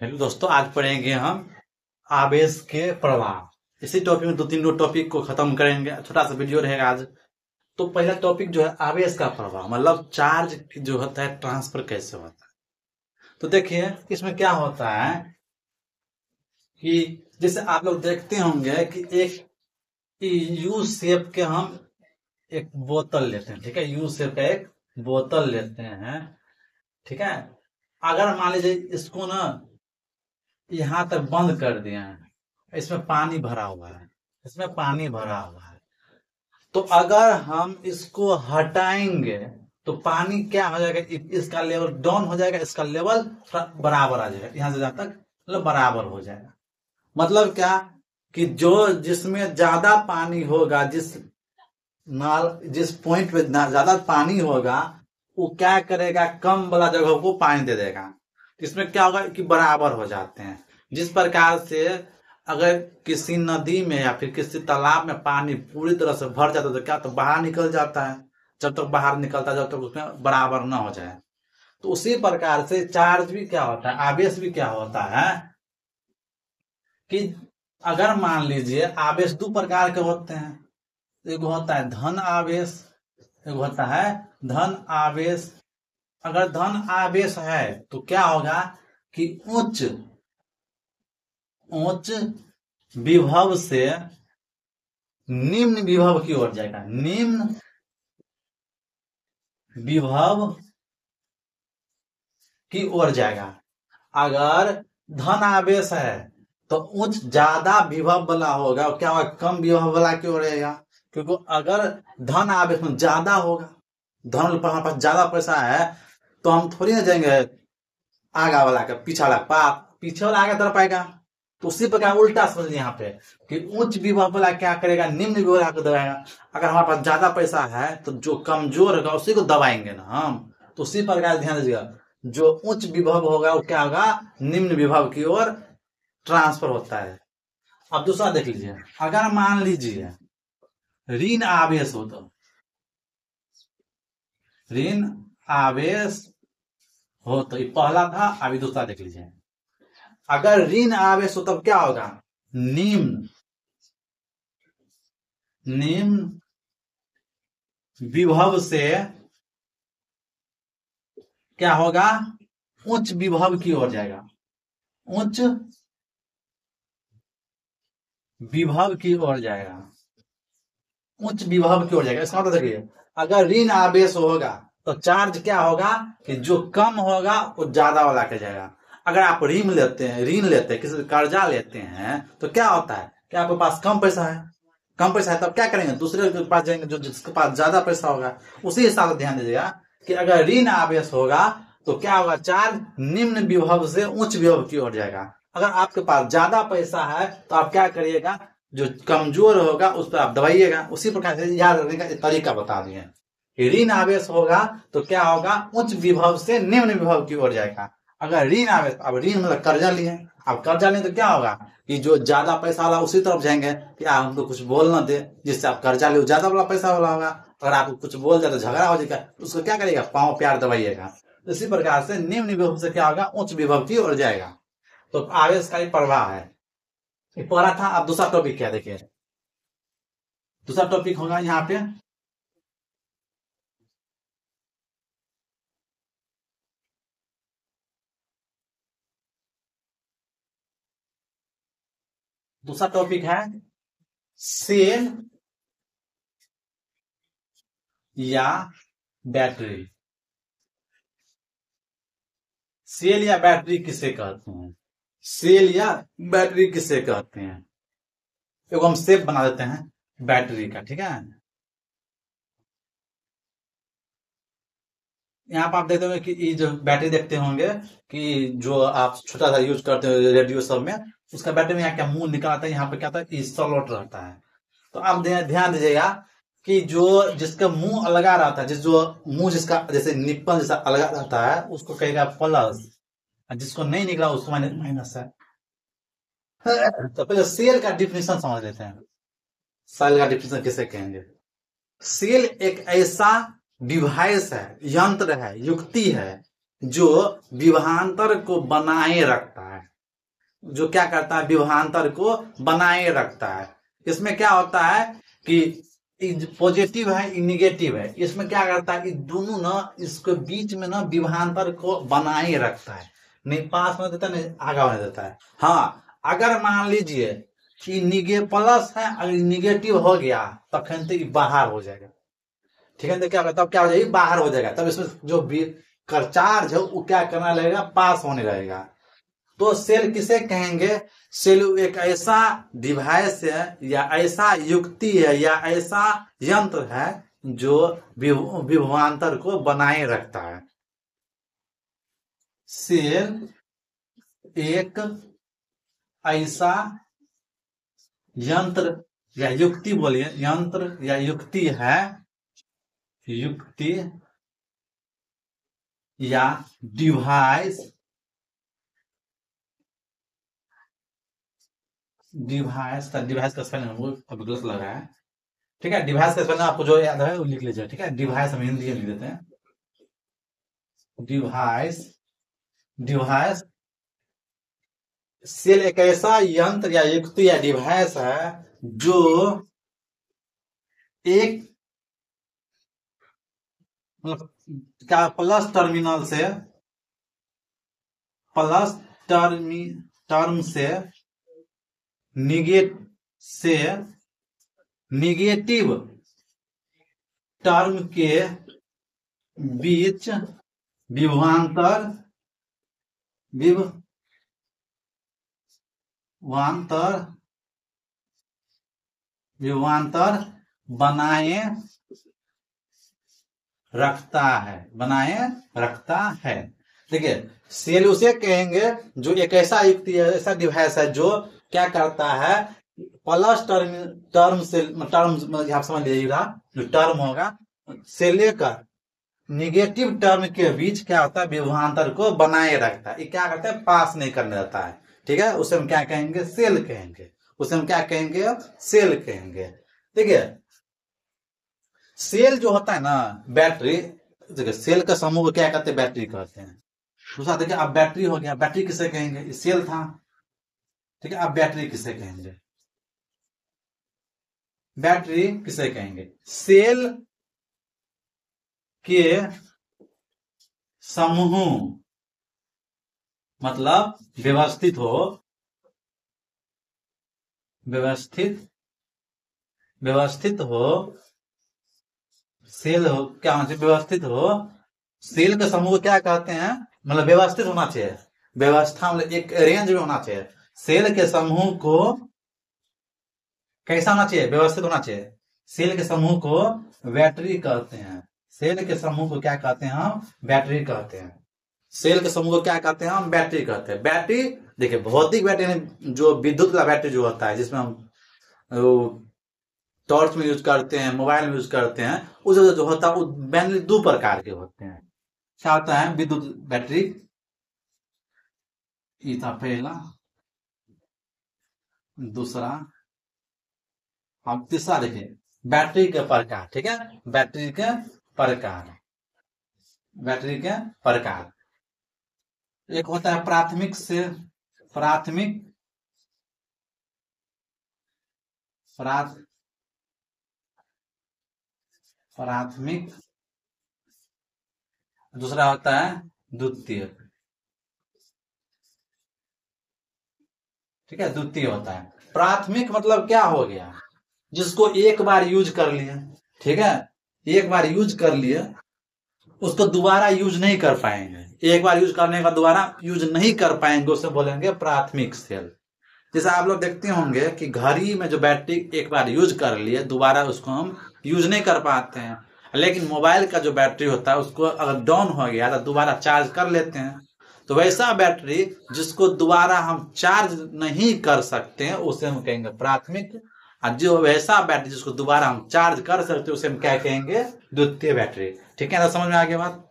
Hello दोस्तों, आज पढ़ेंगे हम आवेश के प्रवाह। इसी टॉपिक में दो तीन टॉपिक को खत्म करेंगे। छोटा सा वीडियो रहेगा आज। तो पहला टॉपिक जो है आवेश का प्रवाह, मतलब चार्ज जो होता है ट्रांसफर कैसे होता है। तो देखिए इसमें क्या होता है कि जैसे आप लोग देखते होंगे कि एक यू शेप के हम एक बोतल लेते हैं, ठीक है। यू शेप का एक बोतल लेते हैं, ठीक है। अगर मान लीजिए इसको ना यहां तक बंद कर दिए हैं, इसमें पानी भरा हुआ है, इसमें पानी भरा हुआ है। तो अगर हम इसको हटाएंगे तो पानी क्या हो जाएगा, इसका लेवल डाउन हो जाएगा, इसका लेवल बराबर आ जाएगा, यहां से जहां तक मतलब बराबर हो जाएगा। मतलब क्या कि जो जिसमें ज्यादा पानी होगा, जिस पॉइंट पे ज्यादा पानी होगा, वो क्या करेगा, कम वाला जगह को पानी दे देगा। इसमें क्या होगा कि बराबर हो जाते हैं। जिस प्रकार से अगर किसी नदी में या फिर किसी तालाब में पानी पूरी तरह से भर जाता है तो क्या तो बाहर निकल जाता है। जब तक बाहर निकलता है जब तक उसमें बराबर ना हो जाए। तो उसी प्रकार से चार्ज भी क्या होता है, आवेश भी क्या होता है कि अगर मान लीजिए आवेश दो प्रकार के होते हैं। एक होता है धन आवेश, एक होता है धन आवेश। अगर धन आवेश है तो क्या होगा कि उच्च विभव से निम्न विभव की ओर जाएगा, निम्न विभव की ओर जाएगा। अगर धन आवेश है तो उच्च ज्यादा विभव वाला होगा, क्या होगा, कम विभव वाला की ओर रहेगा। क्योंकि अगर धन आवेश में ज्यादा होगा, धन पर हमारे पास ज्यादा पैसा है, तो हम थोड़ी ना जाएंगे आगा वाला का पीछा वाला, पीछे वाला आगे तरफ आएगा। तो उसी प्रकार उल्टा समझ यहाँ पे कि उच्च विभव वाला क्या करेगा, निम्न विभव को दबाएगा। अगर हमारे पास ज्यादा पैसा है तो जो कमजोर होगा उसी को दबाएंगे ना हम। तो उसी प्रकार ध्यान दीजिएगा, जो उच्च विभव होगा वो क्या होगा, निम्न विभव की ओर ट्रांसफर होता है। अब दूसरा देख लीजिए, अगर मान लीजिए ऋण आवेश हो तो ऋण आवेश हो तो ये पहला था। अभी दूसरा देख लीजिए, अगर ऋण आवेश हो तब क्या होगा, निम्न विभव से क्या होगा, उच्च विभव की ओर जाएगा, उच्च विभव की ओर जाएगा, उच्च विभव की ओर जाएगा। इसका मतलब देखिए, अगर ऋण आवेश होगा तो चार्ज क्या होगा कि जो कम होगा वो ज्यादा वाला के जाएगा। अगर आप ऋण लेते हैं किसी से कर्जा लेते हैं तो क्या होता है कि आपके पास कम पैसा है, तब क्या करेंगे, दूसरे के पास जाएंगे जो जिसके पास ज्यादा पैसा होगा। उसी हिसाब से ध्यान दीजिएगा कि अगर ऋण आवेश होगा तो क्या होगा, चार्ज निम्न विभव से उच्च विभव की ओर जाएगा। अगर आपके पास ज्यादा पैसा है तो आप क्या करिएगा, जो कमजोर होगा उस पर आप दबाइएगा। उसी प्रकार से याद रखने का तरीका बता दिए। ऋण आवेश होगा तो क्या होगा, उच्च विभव से निम्न विभव की ओर जाएगा। अगर ऋण आवेश, अब ऋण मतलब कर्जा लिए, अब कर्जा लिए तो क्या होगा कि जो ज्यादा पैसा वाला उसी तरफ जाएंगे कि आप हमको कुछ बोल ना दे, जिससे आप कर्जा ले ज्यादा वाला पैसा वाला होगा। अगर आपको कुछ बोल जाए तो झगड़ा हो जाएगा, उसको क्या करिएगा, पांव प्यार दबाइएगा। इसी प्रकार से निम्न विभव से क्या होगा, उच्च विभव की ओर जाएगा। तो आवेश का प्रवाह है, पढ़ा था। अब दूसरा टॉपिक क्या देखिए, दूसरा टॉपिक होगा यहाँ पे दूसरा टॉपिक है सेल या बैटरी। सेल या बैटरी किसे कहते हैं, सेल या बैटरी किसे कहते हैं। एगो हम शेप बना देते हैं बैटरी का, ठीक है। यहाँ पर आप देखते होंगे कि ये जो बैटरी देखते होंगे कि जो आप छोटा सा यूज करते हो रेडियो सब में, उसका बैटरी में यहाँ क्या मुंह निकल आता है, यहाँ पे क्या होता है, स्लॉट रहता है। तो आप ध्यान दीजिएगा कि जो जिसका मुंह अलगा रहता है, जो मुंह जिसका जैसे निप्पल जैसा अलगा रहता है उसको कहेगा प्लस, जिसको नहीं निकला उसको माइनस है। तो पहले सेल का डिफिनेशन समझ लेते हैं। सेल का डिफिनेशन किसे कहेंगे, सेल एक ऐसा डिवाइस है, यंत्र है, युक्ति है जो विभवांतर को बनाए रखता है। जो क्या करता है, विभवांतर को बनाए रखता है। इसमें क्या होता है कि पॉजिटिव है, निगेटिव है, इसमें क्या करता है, दोनों ना इसके बीच में ना विभवांतर को बनाए रखता है, नहीं पास में देता नहीं आगे में देता है। हाँ, अगर मान लीजिए कि प्लस है, अगर निगेटिव हो गया तब तो बाहर हो जाएगा। ठीक है, तो क्या तब क्या हो जाएगा, बाहर हो जाएगा। तब इसमें जो चार्ज है वो क्या करना लगेगा, पास होने लगेगा। तो सेल किसे कहेंगे, सेल एक ऐसा डिवाइस है या ऐसा युक्ति है या ऐसा यंत्र है जो विभवांतर को बनाए रखता है। सेल एक ऐसा यंत्र या युक्ति, बोलिए यंत्र या युक्ति है, युक्ति या डिवाइस, डिवाइस का स्पेलिंग अब गलत लग रहा है। ठीक है, डिवाइस का स्पेलिंग आपको जो याद है वो लिख लीजिए। ठीक है, डिवाइस हम हिंदी में लिख देते हैं, डिवाइस। डिवाइस, सेल एक ऐसा यंत्र या युक्ति या डिवाइस है जो एक मतलब क्या प्लस टर्मिनल से, प्लस टर्म से निगेटिव टर्म के बीच विभवांतर बनाए रखता है। देखिए, सेल उसे कहेंगे जो एक ऐसा युक्ति है, ऐसा डिवाइस है जो क्या करता है, प्लस टर्म आप समझ लीजिएगा, जो टर्म होगा से लेकर निगेटिव टर्म के बीच क्या होता है, विभवांतर को बनाए रखता है। ये क्या करता है, पास नहीं करने देता है। ठीक है, उसे हम क्या कहेंगे, सेल कहेंगे। उसे हम क्या कहेंगे, सेल कहेंगे। देखिए, सेल जो होता है ना, बैटरी, देखिए सेल का समूह को क्या कहते हैं, बैटरी कहते हैं। दूसरा देखिए, अब बैटरी हो गया, बैटरी किसे कहेंगे, सेल था। ठीक है, अब बैटरी किसे कहेंगे, बैटरी किसे कहेंगे, सेल के समूह, मतलब व्यवस्थित हो, व्यवस्थित हो, सेल हो, क्या होना चाहिए, व्यवस्थित हो। सेल के समूह को क्या कहते हैं, मतलब व्यवस्थित होना चाहिए, व्यवस्था मतलब एक रेंज में होना चाहिए। सेल के समूह को कैसा होना चाहिए, व्यवस्थित होना चाहिए। सेल के समूह को बैटरी कहते हैं। सेल के समूह को क्या कहते हैं, हम बैटरी कहते हैं। सेल के समूह को क्या कहते हैं, हम बैटरी कहते हैं। बैटरी, देखिए भौतिक बैटरी, जो विद्युत का बैटरी जो होता है, जिसमें हम टॉर्च में यूज करते हैं, मोबाइल में यूज करते हैं, उस जो होता है वो मेनली दो प्रकार के होते हैं। क्या होता है, विद्युत बैटरी, ये था पहला, दूसरा, अब तीसरा देखिए, बैटरी के प्रकार। ठीक है, बैटरी के प्रकार, बैटरी के प्रकार, एक होता है प्राथमिक से, प्राथमिक प्राथमिक, दूसरा होता है द्वितीय। ठीक है, द्वितीय होता है। प्राथमिक मतलब क्या हो गया, जिसको एक बार यूज कर लिए। ठीक है, एक बार यूज कर लिए, उसको दोबारा यूज नहीं कर पाएंगे। एक बार यूज करने का दोबारा यूज नहीं कर पाएंगे, उसे बोलेंगे प्राथमिक सेल। जैसे आप लोग देखते होंगे कि घड़ी में जो बैटरी एक बार यूज कर लिए, दोबारा उसको हम यूज नहीं कर पाते हैं। लेकिन मोबाइल का जो बैटरी होता है, उसको अगर डाउन हो गया तो दोबारा चार्ज कर लेते हैं। तो वैसा बैटरी जिसको दोबारा हम चार्ज नहीं कर सकते हैं, उसे हम कहेंगे प्राथमिक। और जो वैसा बैटरी जिसको दोबारा हम चार्ज कर सकते हैं, उसे हम क्या कहेंगे, द्वितीय बैटरी। ठीक है ना, समझ में आ गया बात।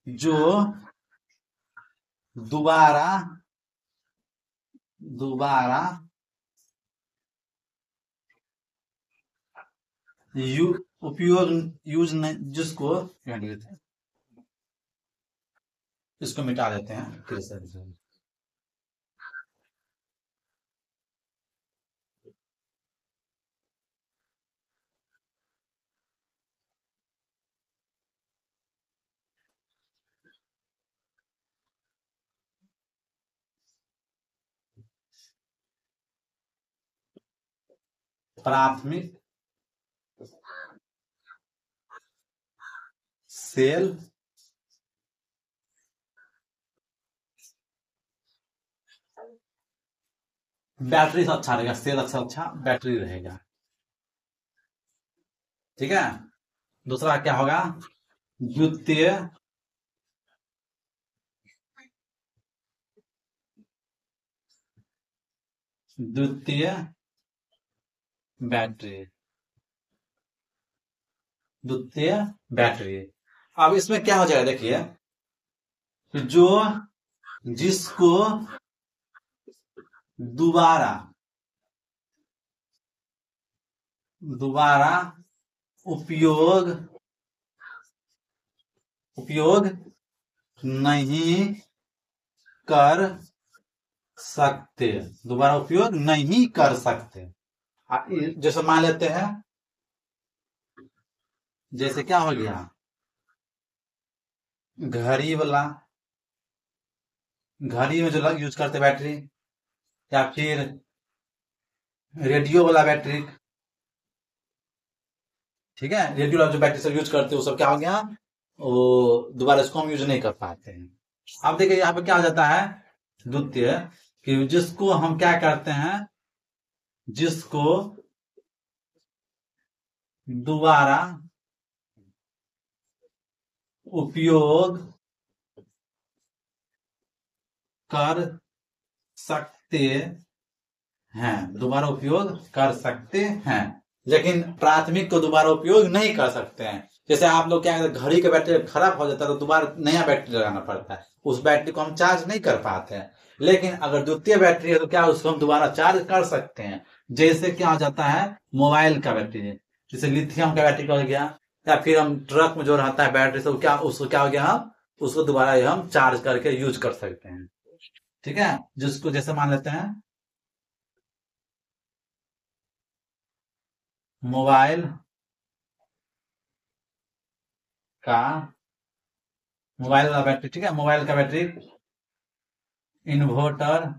जो दोबारा दोबारा उपयोग यूज नहीं, जिसको इसको मिटा देते हैं फिर से। प्राथमिक सेल बैटरी से अच्छा रहेगा, सेल अच्छा बैटरी रहेगा। ठीक है, दूसरा क्या होगा, द्वितीय द्वितीय बैटरी, द्वितीय बैटरी। अब इसमें क्या हो जाएगा, देखिए जो जिसको दोबारा दोबारा उपयोग नहीं कर सकते, दोबारा उपयोग नहीं कर सकते। जैसे मान लेते हैं, जैसे क्या हो गया, घड़ी वाला, घड़ी में जो यूज करते बैटरी, या फिर रेडियो वाला बैटरी। ठीक है, रेडियो वाला जो बैटरी सब यूज करते हैं वो सब क्या हो गया, वो दोबारा इसको हम यूज नहीं कर पाते हैं। अब देखिए यहाँ पे क्या हो जाता है, द्वितीय, कि जिसको हम क्या करते हैं, जिसको दोबारा उपयोग कर सकते हैं, दोबारा उपयोग कर सकते हैं, लेकिन प्राथमिक को दोबारा उपयोग नहीं कर सकते हैं। जैसे आप लोग क्या करते हैं, घड़ी का बैटरी खराब हो जाता है तो दोबारा नया बैटरी लगाना पड़ता है, उस बैटरी को हम चार्ज नहीं कर पाते हैं। लेकिन अगर द्वितीय बैटरी है तो क्या उसको हम दोबारा चार्ज कर सकते हैं। जैसे क्या हो जाता है, मोबाइल का बैटरी, जैसे लिथियम का बैटरी का हो गया, या फिर हम ट्रक में जो रहता है बैटरी सब, क्या उसको क्या हो गया, हम उसको दोबारा हम चार्ज करके यूज कर सकते हैं। ठीक है, जिसको जैसे मान लेते हैं मोबाइल का मोबाइल का बैटरी, ठीक है, मोबाइल का बैटरी, इन्वर्टर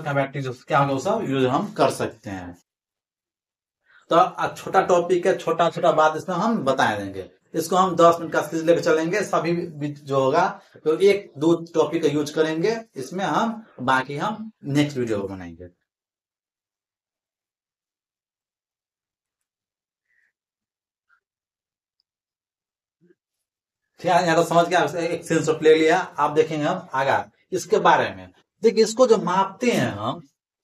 का बैटरी जो क्या होगा वो सब यूज हम कर सकते हैं। तो छोटा टॉपिक है, छोटा छोटा बात इसमें हम बता देंगे। इसको हम 10 मिनट का सीरीज लेकर चलेंगे, सभी जो होगा तो एक दो टॉपिक का यूज करेंगे इसमें हम, बाकी हम नेक्स्ट वीडियो बनाएंगे। ठीक है, यहाँ तो समझ गया, एक सेंस ऑफ ले लिया। आप देखेंगे हम आगा इसके बारे में। देखिए इसको जो मापते हैं हम,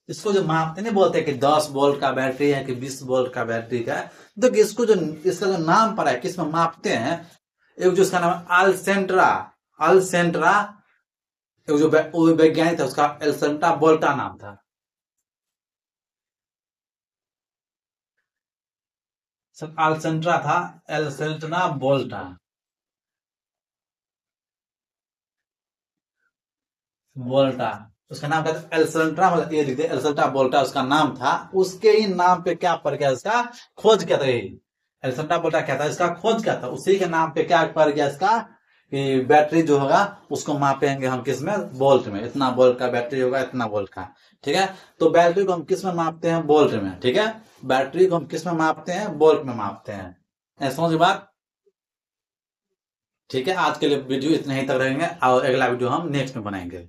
इसको जो मापते नहीं बोलते कि 10 वोल्ट का बैटरी है कि 20 वोल्ट का बैटरी का है। देखिए इसको जो इसका जो नाम पड़ा है किसमें मापते हैं, एक जो इसका नाम है अल्सेंट्रा, एक जो वैज्ञानिक था उसका एल्सेंट्रा बोल्टा नाम था। अल्सेंट्रा था, एल्सेंट्रा बोल्टा, बोल्टा उसका नाम था, एल्सेंट्रा मतलब ये लिखते एल्सेंट्रा बोल्टा उसका नाम था। उसके ही नाम पे क्या पड़ गया, इसका खोज क्या था, एल्सेंट्रा बोल्टा क्या था, इसका खोज क्या था, उसी के नाम पे क्या पड़ गया इसका, कि बैटरी जो होगा उसको मापेंगे हम किस में, बोल्ट में। इतना बोल्ट का बैटरी होगा, इतना बोल्ट का। ठीक है, तो बैटरी को हम किस में मापते हैं, बोल्ट में। ठीक है, बैटरी को हम किस में मापते हैं, बोल्ट में मापते हैं। समझ बात। ठीक है, आज के लिए वीडियो इतने ही तक रहेंगे और अगला वीडियो हम नेक्स्ट में बनाएंगे।